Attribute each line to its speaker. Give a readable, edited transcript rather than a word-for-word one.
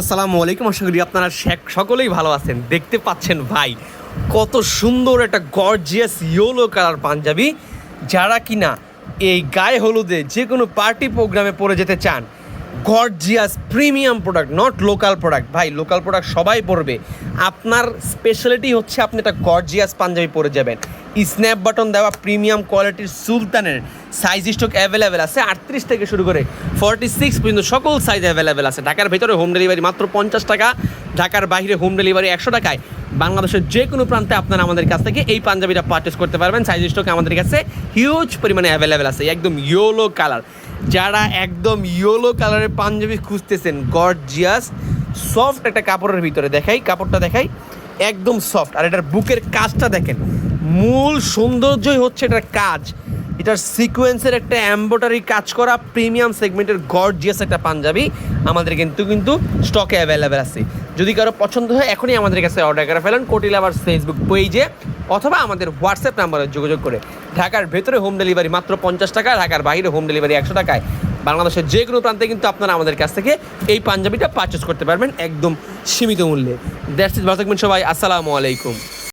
Speaker 1: আসসালামু আলাইকুম। আশা করি আপনারা সকলেই ভালো আছেন। দেখতে পাচ্ছেন ভাই কত সুন্দর একটা গর্জিয়াস ইয়েলো কালার পাঞ্জাবি, যারা কিনা এই গায়ে হলুদে যে কোনো পার্টি প্রোগ্রামে পরে যেতে চান। Gorgeous premium product, not local product. ভাই লোকাল প্রোডাক্ট সবাই পরবে, আপনার স্পেশালিটি হচ্ছে আপনি একটা গর্জিয়াস পাঞ্জাবি পরে যাবেন। স্ন্যাপ বাটন দেওয়া প্রিমিয়াম কোয়ালিটির সুলতানের সাইজ স্টক অ্যাভেলেবেল আছে 38 থেকে শুরু করে 46 পর্যন্ত সকল সাইজ অ্যাভেলেবেল আছে। ঢাকার ভেতরে হোম ডেলিভারি মাত্র 50 টাকা, ঢাকার বাইরে হোম ডেলিভারি 100 টাকায়। বাংলাদেশের যে কোনো প্রান্তে আপনারা আমাদের কাছ থেকে এই পাঞ্জাবিটা পারচেস করতে পারবেন। সাইজ স্টক আমাদের কাছে হিউজ পরিমাণে অ্যাভেলেবেল আছে। একদম ইয়েলো কালার, যারা একদম ইয়েলো কালারের পাঞ্জাবি খুঁজতেছেন, গর্জিয়াস সফট একটা কাপড়ের ভিতরে কাপড়টা দেখাই, একদম সফট। আর এটার বুকের কাজটা দেখেন, মূল সৌন্দর্যই হচ্ছে এটার কাজ। এটার সিকোয়েন্সের একটা এমব্রয়ডারি কাজ করা প্রিমিয়াম সেগমেন্টের গর্জিয়াস একটা পাঞ্জাবি আমাদের কিন্তু স্টকে অ্যাভেলেবেল আছে। যদি কারো পছন্দ হয় এখনই আমাদের কাছে অর্ডার করে ফেলেন কোটি লাভার্স ফেসবুক পেজে, অথবা আমাদের হোয়াটসঅ্যাপ নাম্বারে যোগাযোগ করে। ঢাকার ভেতরে হোম ডেলিভারি মাত্র 50 টাকা, ঢাকার বাইরে হোম ডেলিভারি 100 টাকায়। বাংলাদেশের যে কোনো প্রান্তে কিন্তু আপনারা আমাদের কাছ থেকে এই পাঞ্জাবিটা পারচেস করতে পারবেন একদম সীমিত মূল্যে। That's it. ভালো থাকবেন সবাই। আসসালামু আলাইকুম।